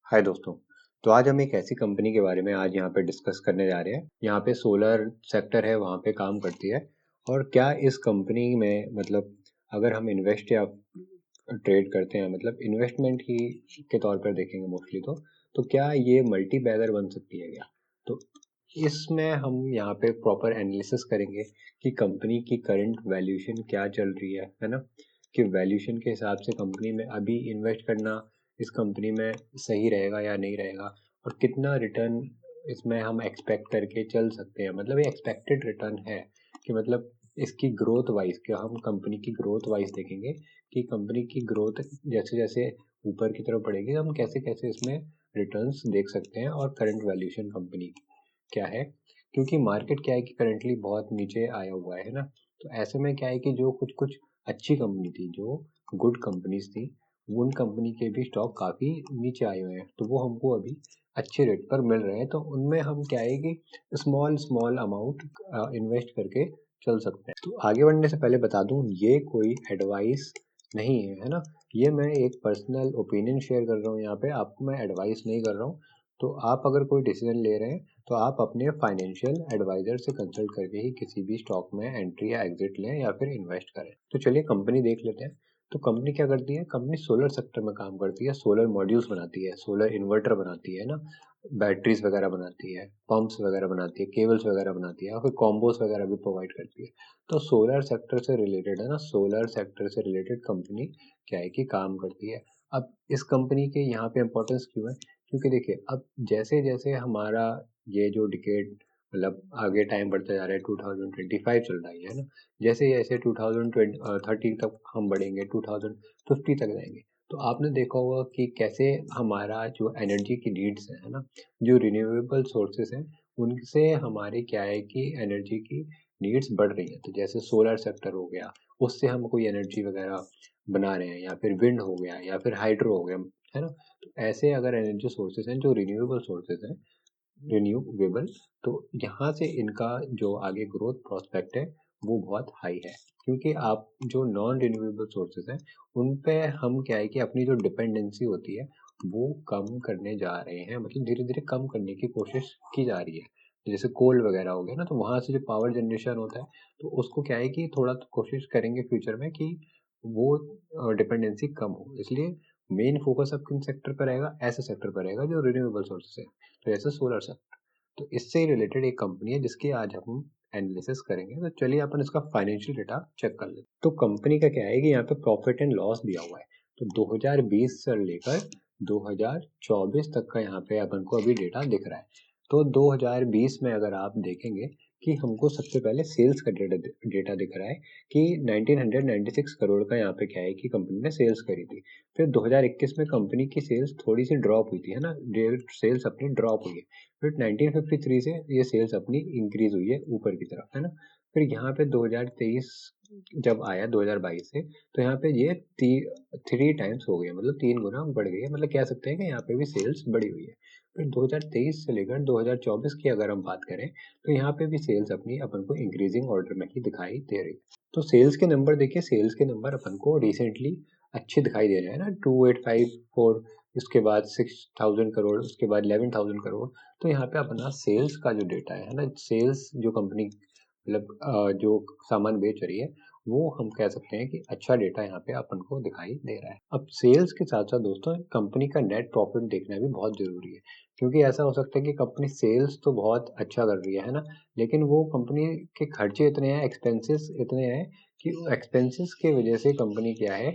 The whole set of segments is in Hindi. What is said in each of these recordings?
हाय दोस्तों। तो आज हम एक ऐसी कंपनी के बारे में आज यहाँ पे डिस्कस करने जा रहे हैं। यहाँ पे सोलर सेक्टर है, वहाँ पे काम करती है। और क्या इस कंपनी में मतलब अगर हम इन्वेस्ट या ट्रेड करते हैं, मतलब इन्वेस्टमेंट ही के तौर पर देखेंगे मोस्टली, तो क्या ये मल्टी बैगर बन सकती है क्या? तो इसमें हम यहाँ पे प्रॉपर एनालिसिस करेंगे कि कंपनी की करंट वैल्यूएशन क्या चल रही है ना, कि वैल्यूएशन के हिसाब से कंपनी में अभी इन्वेस्ट करना इस कंपनी में सही रहेगा या नहीं रहेगा, और कितना रिटर्न इसमें हम एक्सपेक्ट करके चल सकते हैं। मतलब ये एक्सपेक्टेड रिटर्न है कि मतलब इसकी ग्रोथ वाइज, क्या हम कंपनी की ग्रोथ वाइज देखेंगे कि कंपनी की ग्रोथ जैसे जैसे ऊपर की तरफ बढ़ेगी, हम कैसे कैसे इसमें रिटर्न्स देख सकते हैं और करंट वैल्यूएशन कंपनी की क्या है। क्योंकि मार्केट क्या है कि करंटली बहुत नीचे आया हुआ है ना, तो ऐसे में क्या है कि जो कुछ कुछ अच्छी कंपनी थी, जो गुड कंपनीज थी, उन कंपनी के भी स्टॉक काफ़ी नीचे आए हुए हैं, तो वो हमको अभी अच्छे रेट पर मिल रहे हैं। तो उनमें हम क्या है कि स्मॉल स्मॉल अमाउंट इन्वेस्ट करके चल सकते हैं। तो आगे बढ़ने से पहले बता दूं, ये कोई एडवाइस नहीं है ना। ये मैं एक पर्सनल ओपिनियन शेयर कर रहा हूँ यहाँ पे, आपको मैं एडवाइस नहीं कर रहा हूँ। तो आप अगर कोई डिसीजन ले रहे हैं तो आप अपने फाइनेंशियल एडवाइजर से कंसल्ट करके ही किसी भी स्टॉक में एंट्री या एग्जिट लें या फिर इन्वेस्ट करें। तो चलिए कंपनी देख लेते हैं। तो कंपनी क्या करती है? कंपनी सोलर सेक्टर में काम करती है, सोलर मॉड्यूल्स बनाती है, सोलर इन्वर्टर बनाती है ना, बैटरीज वगैरह बनाती है, पंप्स वगैरह बनाती है, केबल्स वगैरह बनाती है, और फिर कॉम्बोस वगैरह भी प्रोवाइड करती है। तो सोलर सेक्टर से रिलेटेड है ना, सोलर सेक्टर से रिलेटेड कंपनी क्या है कि काम करती है। अब इस कंपनी के यहाँ पे इम्पोर्टेंस क्यों है? क्योंकि देखिए, अब जैसे जैसे हमारा ये जो डिकेड मतलब आगे टाइम बढ़ता जा रहा है, 2025 चल रहा है ना, जैसे जैसे 2030 तक हम बढ़ेंगे, 2050 तक जाएंगे, तो आपने देखा होगा कि कैसे हमारा जो एनर्जी की नीड्स है ना, जो रिन्यूएबल सोर्सेस हैं, उनसे हमारे क्या है कि एनर्जी की नीड्स बढ़ रही है। तो जैसे सोलर सेक्टर हो गया, उससे हम कोई एनर्जी वगैरह बना रहे हैं, या फिर विंड हो गया, या फिर हाइड्रो हो गया, है ना। तो ऐसे अगर एनर्जी सोर्सेज हैं जो रिन्यूएबल सोर्सेज हैं, रिन्यूएबल, तो यहाँ से इनका जो आगे ग्रोथ प्रोस्पेक्ट है वो बहुत हाई है। क्योंकि आप जो नॉन रिन्यूएबल सोर्सेज हैं, उन पे हम क्या है कि अपनी जो डिपेंडेंसी होती है वो कम करने जा रहे हैं, मतलब धीरे धीरे कम करने की कोशिश की जा रही है। जैसे कोल वगैरह हो गया ना, तो वहाँ से जो पावर जनरेशन होता है, तो उसको क्या है कि थोड़ा तो कोशिश करेंगे फ्यूचर में कि वो डिपेंडेंसी कम हो। इसलिए मेन फोकस अब किन सेक्टर पर रहेगा? ऐसे सेक्टर पर रहेगा जो रिन्यूएबल सोर्सेज है, तो ऐसे सोलर सेक्टर। तो इससे रिलेटेड एक कंपनी है जिसकी आज हम एनालिसिस करेंगे। तो चलिए अपन इसका फाइनेंशियल डेटा चेक कर लेते हैं। तो कंपनी का क्या है कि यहाँ पे प्रॉफिट एंड लॉस दिया हुआ है। तो 2020 से लेकर 2024 तक का यहाँ पे अपन को अभी डेटा दिख रहा है। तो 2020 में अगर आप देखेंगे कि हमको सबसे पहले सेल्स का डेटा दिख रहा है कि 1996 करोड़ का यहाँ पे क्या है कि कंपनी ने सेल्स करी थी। फिर 2021 में कंपनी की सेल्स थोड़ी सी ड्रॉप हुई थी, है ना, सेल्स अपनी ड्रॉप हुई है। फिर 1953 से ये सेल्स अपनी इंक्रीज हुई है ऊपर की तरफ, है ना। फिर यहाँ पे 2023 जब आया 2022 से, तो यहाँ पे ये 3 टाइम्स हो गई है, मतलब 3 गुना बढ़ गई है। मतलब कह सकते हैं कि यहाँ पे भी सेल्स बढ़ी हुई है। फिर 2023 से लेकर 2024 की अगर हम बात करें, तो यहाँ पे भी सेल्स अपनी अपन को इंक्रीजिंग ऑर्डर में ही दिखाई दे रही है। तो सेल्स के नंबर देखिए, सेल्स के नंबर अपन को रिसेंटली अच्छे दिखाई दे रहे हैं ना, 2854, उसके बाद 6000 करोड़, उसके बाद 11,000 करोड़। तो यहाँ पे अपना सेल्स का जो डेटा है ना, सेल्स जो कंपनी मतलब जो सामान बेच रही है, वो हम कह सकते हैं कि अच्छा डेटा यहाँ पे अपन को दिखाई दे रहा है। अब सेल्स के साथ साथ दोस्तों, कंपनी का नेट प्रॉफिट देखना भी बहुत जरूरी है। क्योंकि ऐसा हो सकता है कि कंपनी सेल्स तो बहुत अच्छा कर रही है ना, लेकिन वो कंपनी के खर्चे इतने हैं, एक्सपेंसेस इतने हैं कि एक्सपेंसेस की वजह से कंपनी क्या है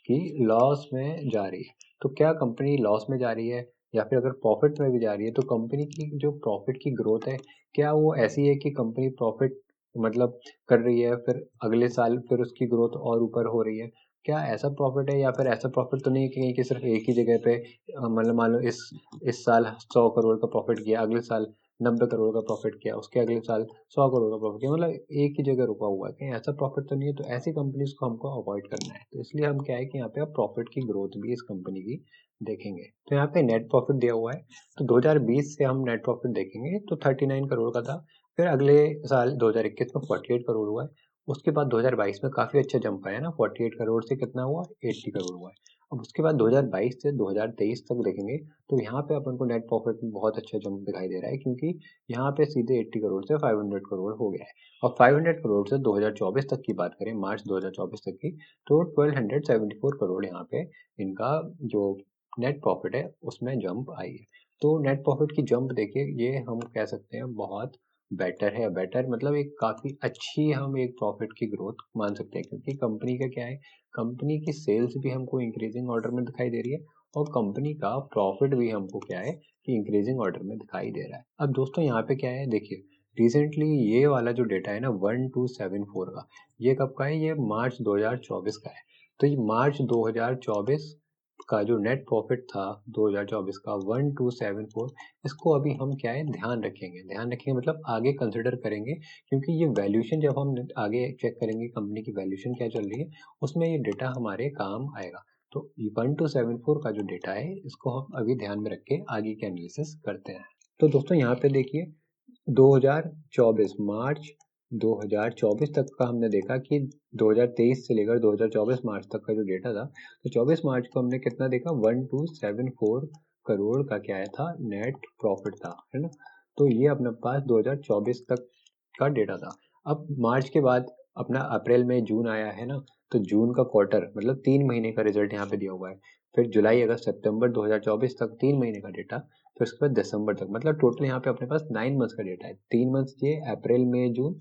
कि लॉस में जा रही है। तो क्या कंपनी लॉस में जा रही है, या फिर अगर प्रॉफिट में भी जा रही है, तो कंपनी की जो प्रॉफिट की ग्रोथ है, क्या वो ऐसी है कि कंपनी प्रॉफिट मतलब कर रही है, फिर अगले साल फिर उसकी ग्रोथ और ऊपर हो रही है? क्या ऐसा प्रॉफिट है, या फिर ऐसा प्रॉफिट तो नहीं है कि सिर्फ एक ही जगह पे मतलब मान लो इस साल 100 करोड़ का प्रॉफिट किया, अगले साल 90 करोड़ का प्रॉफिट किया, उसके अगले साल 100 करोड़ का प्रॉफिट किया, मतलब एक ही जगह रुका हुआ है? कहीं ऐसा प्रॉफिट तो नहीं है? तो ऐसी कंपनीज को हमको अवॉइड करना है। तो इसलिए हम क्या है कि यहाँ पे आप प्रॉफिट की ग्रोथ भी इस कंपनी की देखेंगे। तो यहाँ पे नेट प्रॉफिट दिया हुआ है, तो 2020 से हम नेट प्रॉफिट देखेंगे तो 39 करोड़ का था। फिर अगले साल 2021 में 48 करोड़ हुआ है। उसके बाद 2022 में काफी अच्छा जंप आया ना, 48 करोड़ से कितना हुआ, 80 करोड़ हुआ है। अब उसके बाद 2022 से 2023 तक देखेंगे तो यहाँ पे अपन को नेट प्रॉफिट में बहुत अच्छा जंप दिखाई दे रहा है, क्योंकि यहाँ पे सीधे 80 करोड़ से 500 करोड़ हो गया है। और 500 करोड़ से 2024 तक की बात करें, मार्च 2024 तक की, तो 1274 करोड़ यहाँ पे इनका जो नेट प्रॉफिट है उसमें जंप आई है। तो नेट प्रॉफिट की जंप देखिए, ये हम कह सकते हैं बहुत बेटर है। बेटर मतलब एक काफ़ी अच्छी हम एक प्रॉफिट की ग्रोथ मान सकते हैं, क्योंकि कंपनी का क्या है, कंपनी की सेल्स भी हमको इंक्रीजिंग ऑर्डर में दिखाई दे रही है और कंपनी का प्रॉफिट भी हमको क्या है कि इंक्रीजिंग ऑर्डर में दिखाई दे रहा है। अब दोस्तों यहाँ पे क्या है, देखिए रिसेंटली ये वाला जो डेटा है ना 1274 का, ये कब का है, ये मार्च 2024 का है। तो ये मार्च 2024 का जो नेट प्रॉफिट था 2024 का 1274, इसको अभी हम क्या है ध्यान रखेंगे मतलब आगे कंसिडर करेंगे, क्योंकि ये वैल्यूएशन जब हम आगे चेक करेंगे कंपनी की वैल्यूएशन क्या चल रही है, उसमें ये डेटा हमारे काम आएगा। तो 1274 का जो डेटा है इसको हम अभी ध्यान में रख के आगे के एनालिसिस करते हैं। तो दोस्तों यहाँ पे देखिए 2024 मार्च 2024 तक का हमने देखा कि 2023 से लेकर 2024 मार्च तक का जो डेटा था, तो 24 मार्च को हमने कितना देखा, 1274 करोड़ का क्या आया था, नेट प्रॉफिट था, है ना। तो ये अपने पास 2024 तक का डेटा था। अब मार्च के बाद अपना अप्रैल में जून आया है ना, तो जून का क्वार्टर मतलब 3 महीने का रिजल्ट यहाँ पे दिया हुआ है। फिर जुलाई अगस्त सितंबर 2024 तक 3 महीने का डेटा, फिर उसके बाद दिसंबर तक, मतलब टोटल यहाँ पे अपने पास 9 मंथ्स का डेटा है। 3 मंथ्स ये अप्रैल मई जून,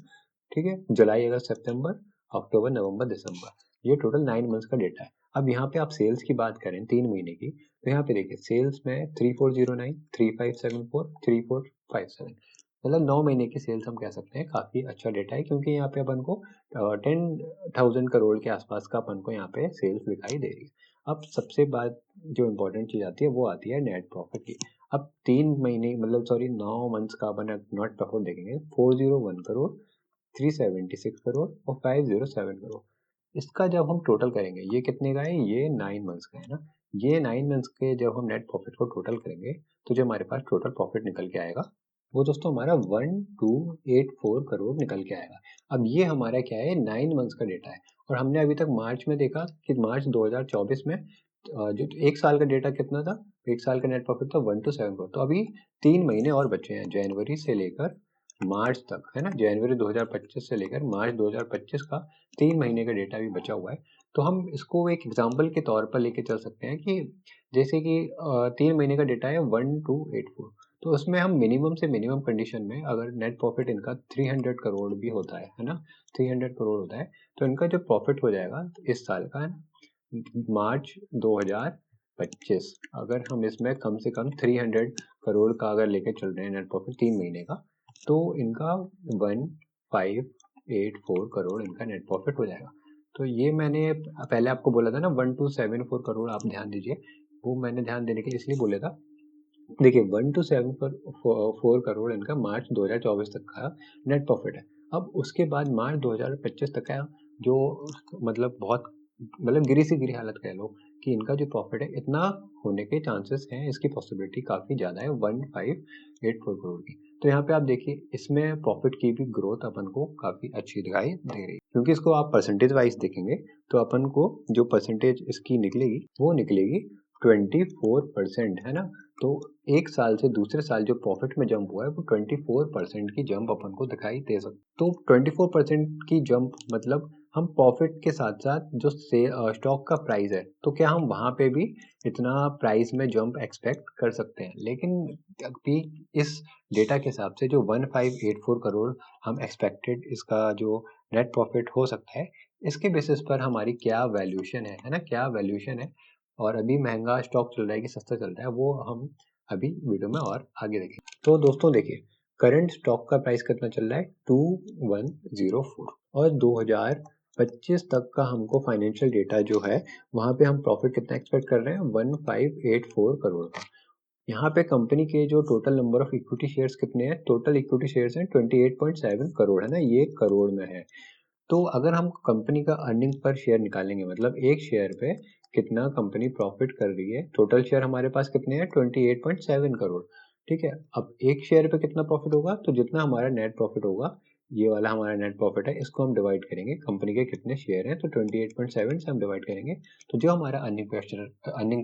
ठीक है, जुलाई अगस्त सितंबर अक्टूबर नवंबर दिसंबर, ये टोटल 9 मंथ्स का डेटा है। अब यहाँ पे आप सेल्स की बात करें 3 महीने की, तो यहाँ पे देखिए सेल्स में 3409, 3574, 3457, मतलब 9 महीने की सेल्स हम कह सकते हैं काफ़ी अच्छा डेटा है, क्योंकि यहाँ पे अपन को 10,000 करोड़ के आसपास का अपन को यहाँ पे सेल्स दिखाई दे रही है। अब सबसे बात जो इम्पोर्टेंट चीज़ आती है वो आती है नेट प्रॉफिट की। अब 3 महीने मतलब सॉरी 9 मंथ्स का अपन नेट प्रॉफिट देखेंगे, 401 करोड़, 376 करोड़ और 507 करोड़। इसका जब हम टोटल करेंगे, ये कितने का है, ये 9 मंथ्स का है ना। ये 9 मंथ्स के जब हम नेट प्रॉफिट को टोटल करेंगे, तो जो हमारे पास टोटल प्रॉफिट निकल के आएगा वो दोस्तों हमारा 1284 करोड़ निकल के आएगा। अब ये हमारा क्या है, 9 मंथ्स का डेटा है। और हमने अभी तक मार्च में देखा कि मार्च 2024 में जो एक साल का डेटा कितना था, एक साल का नेट प्रॉफिट था 127 करोड़। तो अभी 3 महीने और बचे हैं, जनवरी से लेकर मार्च तक, है ना। जनवरी 2025 से लेकर मार्च 2025 का 3 महीने का डेटा भी बचा हुआ है। तो हम इसको एक एग्जाम्पल के तौर पर लेके चल सकते हैं कि जैसे कि 3 महीने का डेटा है 1284, तो उसमें हम मिनिमम से मिनिमम कंडीशन में अगर नेट प्रॉफिट इनका 300 करोड़ भी होता है ना, 300 करोड़ होता है, तो इनका जो प्रॉफिट हो जाएगा इस साल का, है ना, मार्च 2025, अगर हम इसमें कम से कम 300 करोड़ का अगर लेके चल रहे हैं नेट प्रॉफिट 3 महीने का, तो इनका 1584 करोड़ इनका नेट प्रॉफिट हो जाएगा। तो ये मैंने पहले आपको बोला था ना 1274 करोड़, आप ध्यान दीजिए, वो मैंने ध्यान देने के लिए इसलिए बोला था। देखिए 1274 करोड़ इनका मार्च 2024 तक का नेट प्रॉफिट है। अब उसके बाद मार्च 2025 तक का जो मतलब बहुत मतलब गिरी से गिरी हालत कह लो कि इनका जो प्रॉफिट है इतना होने के चांसेस हैं, इसकी पॉसिबिलिटी काफ़ी ज़्यादा है 1584 करोड़ की। तो यहाँ पे आप देखिए इसमें प्रॉफिट की भी ग्रोथ अपन को काफ़ी अच्छी दिखाई दे रही है, क्योंकि इसको आप परसेंटेज वाइज देखेंगे तो अपन को जो परसेंटेज इसकी निकलेगी वो निकलेगी 24%, है ना। तो एक साल से दूसरे साल जो प्रॉफिट में जंप हुआ है वो 24% की जंप अपन को दिखाई दे सकती। तो 24% की जंप मतलब हम प्रॉफिट के साथ साथ जो स्टॉक का प्राइस है, तो क्या हम वहाँ पे भी इतना प्राइस में जंप एक्सपेक्ट कर सकते हैं। लेकिन अभी इस डेटा के हिसाब से जो 1584 करोड़ हम एक्सपेक्टेड इसका जो नेट प्रॉफिट हो सकता है, इसके बेसिस पर हमारी क्या वैल्यूएशन है ना, क्या वैल्यूएशन है, और अभी महंगा स्टॉक चल रहा है कि सस्ता चल रहा है, वो हम अभी वीडियो में और आगे देखेंगे। तो दोस्तों देखिए करंट स्टॉक का प्राइस कितना चल रहा है, 2104, और 2025 तक का हमको फाइनेंशियल डेटा जो है वहाँ पे हम प्रॉफिट कितना एक्सपेक्ट कर रहे हैं, 1584 करोड़ का। यहाँ पे कंपनी के जो total number of equity shares कितने हैं, टोटल इक्विटी शेयर्स हैं 28.7 करोड़, है ना, ये करोड़ में है। तो अगर हम कंपनी का अर्निंग पर शेयर निकालेंगे, मतलब एक शेयर पे कितना कंपनी प्रॉफिट कर रही है, टोटल शेयर हमारे पास कितने हैं 28.7 करोड़, ठीक है। अब एक शेयर पे कितना प्रॉफिट होगा, तो जितना हमारा नेट प्रॉफिट होगा ये वाला हमारा नेट प्रॉफिट है, इसको हम डिवाइड करेंगे कंपनी के कितने शेयर हैं, तो 28.7 से हम डिवाइड करेंगे, तो जो हमारा अर्निंग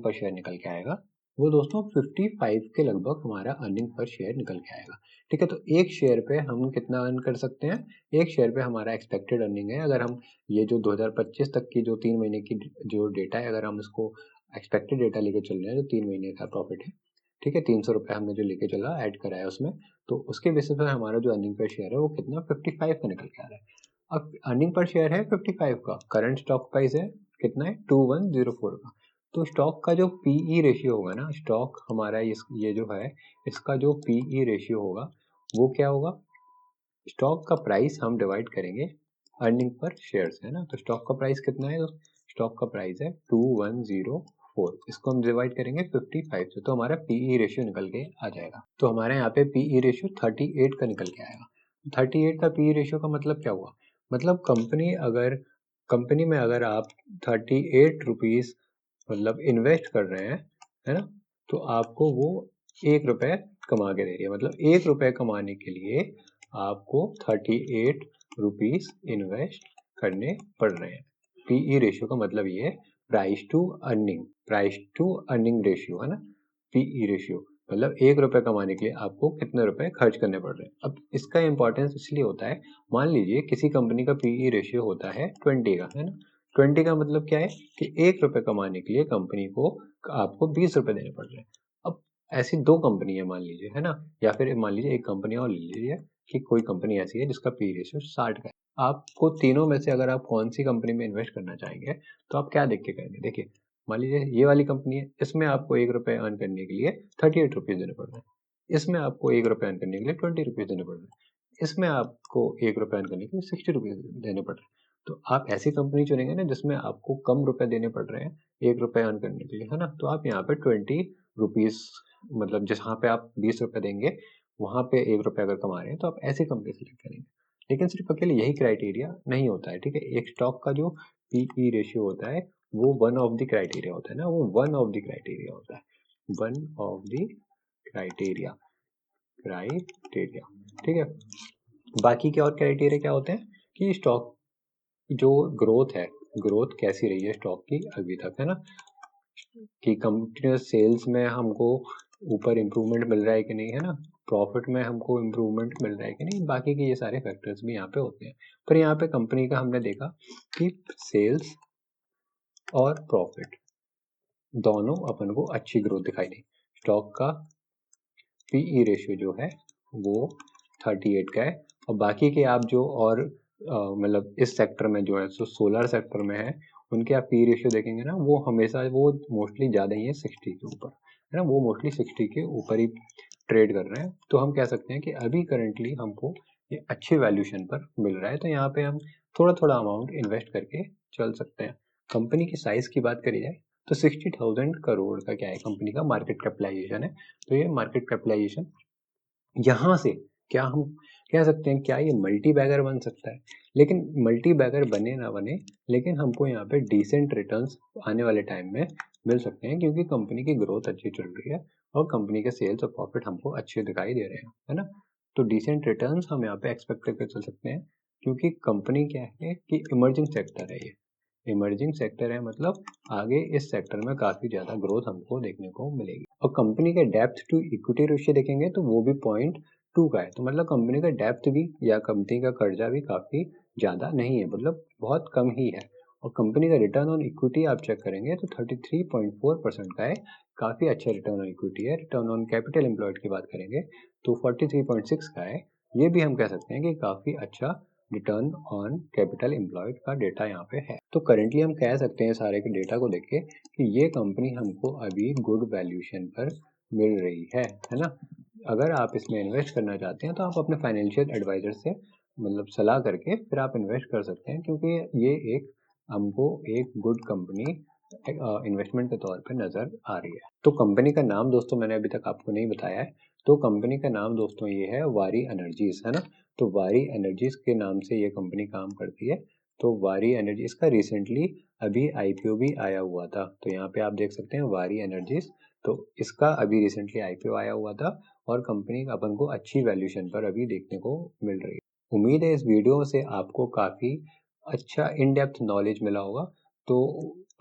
पर शेयर निकल के आएगा वो दोस्तों 55 के लगभग हमारा अर्निंग पर शेयर निकल के आएगा। ठीक है, तो एक शेयर पे हम कितना अर्न कर सकते हैं, एक शेयर पे हमारा एक्सपेक्टेड अर्निंग है, अगर हम ये जो 2025 तक की जो 3 महीने की जो डेटा है, अगर हम इसको एक्सपेक्टेड डेटा लेके चल रहे हैं, जो 3 महीने का प्रॉफिट है, ठीक है, 300 रुपये हमने जो लेके चला ऐड करा है उसमें, तो उसके बेसिस पर हमारा जो अर्निंग पर शेयर है वो कितना 55 का निकल के आ रहा है। अब अर्निंग पर शेयर है 55 का, करंट स्टॉक प्राइस है कितना है 2104 का, तो स्टॉक का जो पीई रेशियो होगा ना, स्टॉक हमारा ये जो है इसका जो पीई रेशियो होगा वो क्या होगा, स्टॉक का प्राइस हम डिवाइड करेंगे अर्निंग पर शेयर से, है ना, तो स्टॉक का प्राइस कितना है, स्टॉक का प्राइस है 2104, इसको हम डिवाइड करेंगे 55 से, तो हमारा पीई रेशियो निकल के आ जाएगा। तो हमारे यहाँ पे पीई रेशियो 38 का निकल के आएगा। 38 का पीई रेशियो का मतलब क्या हुआ, मतलब कंपनी में अगर आप 38 रुपीज मतलब इन्वेस्ट कर रहे हैं, है ना, तो आपको वो 1 रुपये कमा के दे रही है, मतलब 1 रुपये कमाने के लिए आपको 38 रुपीज इन्वेस्ट करने पड़ रहे हैं। पीई रेशियो का मतलब ये है प्राइस टू अर्निंग रेशियो, है ना, पीई रेशियो मतलब 1 रुपये कमाने के लिए आपको कितने रुपए खर्च करने पड़ रहे हैं। अब इसका इंपॉर्टेंस इसलिए होता है, मान लीजिए किसी कंपनी का पीई रेशियो होता है 20 का, है ना, 20 का मतलब क्या है कि 1 रुपये कमाने के लिए कंपनी को आपको 20 रुपये देने पड़ रहे हैं। अब ऐसी दो कंपनी है मान लीजिए, है ना, या फिर मान लीजिए एक कंपनी और ले लीजिए कि कोई कंपनी ऐसी है जिसका पी रेशियो 60 का है। आपको तीनों में से अगर आप कौन सी कंपनी में इन्वेस्ट करना चाहेंगे, तो आप क्या देख के करेंगे, देखिए मान लीजिए ये वाली कंपनी है, इसमें आपको 1 रुपये अर्न करने के लिए 38 रुपीज देने पड़ रहे हैं, इसमें आपको 1 रुपये अर्न करने के लिए 20 रुपीज देने पड़ रहे हैं, इसमें आपको 1 रुपये अर्न करने के लिए 60 रुपीज देने पड़ रहे हैं। तो आप ऐसी कंपनी चुनेंगे ना जिसमें आपको कम रुपए देने पड़ रहे हैं 1 रुपये अर्न करने के लिए, है ना, तो आप यहाँ पे 20 रुपीज मतलब जहाँ पे आप 20 रुपये देंगे वहां पे 1 रुपये अगर कमा रहे हैं, तो आप ऐसी कंपनी सेलेक्ट करेंगे। लेकिन सिर्फ अकेले यही क्राइटेरिया नहीं होता है, ठीक है, एक स्टॉक का जो पीई रेशियो होता है वो वन ऑफ द क्राइटेरिया होता है ना, वो वन ऑफ द क्राइटेरिया होता है, one of the criteria criteria ठीक है। बाकी के और क्राइटेरिया क्या होते हैं कि स्टॉक जो ग्रोथ है, ग्रोथ कैसी रही है स्टॉक की अभी तक, है ना, कि कंटिन्यूस सेल्स में हमको ऊपर इम्प्रूवमेंट मिल रहा है कि नहीं, है ना, प्रॉफिट में हमको इम्प्रूवमेंट मिल रहा है कि नहीं, बाकी के ये सारे फैक्टर्स भी यहाँ पे होते हैं। पर यहाँ पे कंपनी का हमने देखा कि सेल्स और प्रॉफिट दोनों अपन को अच्छी ग्रोथ दिखाई दी। स्टॉक का पीई रेशियो जो है वो 38 का है, और बाकी के आप जो और मतलब इस सेक्टर में जो है जो सोलर सेक्टर में है उनके आप पी रेशियो देखेंगे ना, वो हमेशा वो मोस्टली ज़्यादा ही है 60 के ऊपर, है ना, वो मोस्टली 60 के ऊपर ही ट्रेड कर रहे हैं। तो हम कह सकते हैं कि अभी करंटली हमको ये अच्छी वैल्यूशन पर मिल रहा है, तो यहाँ पे हम थोड़ा थोड़ा अमाउंट इन्वेस्ट करके चल सकते हैं। कंपनी की साइज़ की बात करी जाए तो 60,000 करोड़ का क्या है कंपनी का मार्केट कैपिटलाइजेशन है, तो ये मार्केट कैपिटलाइजेशन यहाँ से क्या हम कह सकते हैं क्या ये मल्टी बैगर बन सकता है, लेकिन मल्टी बैगर बने ना बने, लेकिन हमको यहाँ पे डिसेंट रिटर्न्स आने वाले टाइम में मिल सकते हैं, क्योंकि कंपनी की ग्रोथ अच्छी चल रही है और कंपनी के सेल्स और प्रॉफिट हमको अच्छे दिखाई दे रहे हैं, है ना, तो डिसेंट रिटर्न्स हम यहाँ पे एक्सपेक्ट करके चल सकते हैं, क्योंकि कंपनी क्या है कि इमर्जिंग सेक्टर है, ये इमर्जिंग सेक्टर है, मतलब आगे इस सेक्टर में काफी ज्यादा ग्रोथ हमको देखने को मिलेगी। और कंपनी के डेप्थ टू इक्विटी रेशियो देखेंगे तो वो भी 0.2 का है, तो मतलब कंपनी का डेप्थ भी या कंपनी का कर्जा भी काफी ज्यादा नहीं है, मतलब बहुत कम ही है। और कंपनी का रिटर्न ऑन इक्विटी आप चेक करेंगे तो 33.4% का है, काफी अच्छा रिटर्न ऑन इक्विटी है। रिटर्न ऑन कैपिटल एम्प्लॉयड की बात करेंगे तो 43.6 का है, ये भी हम कह सकते हैं कि काफी अच्छा रिटर्न ऑन कैपिटल एम्प्लॉयड का डेटा यहाँ पे है। तो करेंटली हम कह सकते हैं सारे के डेटा को देख के कि ये कंपनी हमको अभी गुड वैल्यूशन पर मिल रही है ना। अगर आप इसमें इन्वेस्ट करना चाहते हैं तो आप अपने फाइनेंशियल एडवाइजर से मतलब सलाह करके फिर आप इन्वेस्ट कर सकते हैं, क्योंकि ये एक हमको एक गुड कंपनी इन्वेस्टमेंट के तौर पे नज़र आ रही है। तो कंपनी का नाम दोस्तों मैंने अभी तक आपको नहीं बताया है, तो कंपनी का नाम दोस्तों ये है वारी एनर्जीज, है ना, तो वारी एनर्जीज के नाम से ये कंपनी काम करती है। तो वारी एनर्जीज का रिसेंटली अभी आईपीओ भी आया हुआ था, तो यहाँ पे आप देख सकते हैं वारी एनर्जीज, तो इसका अभी रिसेंटली आईपीओ आया हुआ था और कंपनी अपन को अच्छी वैल्यूशन पर अभी देखने को मिल रही है। उम्मीद है इस वीडियो से आपको काफ़ी अच्छा इन डेप्थ नॉलेज मिला होगा। तो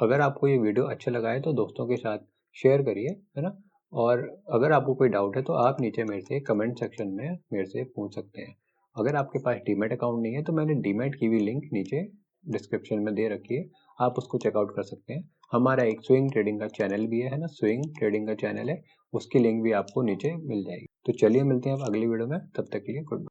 अगर आपको ये वीडियो अच्छा लगा है तो दोस्तों के साथ शेयर करिए, है ना? और अगर आपको कोई डाउट है तो आप नीचे मेरे से कमेंट सेक्शन में मेरे से पूछ सकते हैं। अगर आपके पास डीमैट अकाउंट नहीं है तो मैंने डीमैट की भी लिंक नीचे डिस्क्रिप्शन में दे रखी है, आप उसको चेकआउट कर सकते हैं। हमारा एक स्विंग ट्रेडिंग का चैनल भी है ना? स्विंग ट्रेडिंग का चैनल है, उसकी लिंक भी आपको नीचे मिल जाएगी। तो चलिए मिलते हैं अब अगली वीडियो में, तब तक के लिए गुड बाय।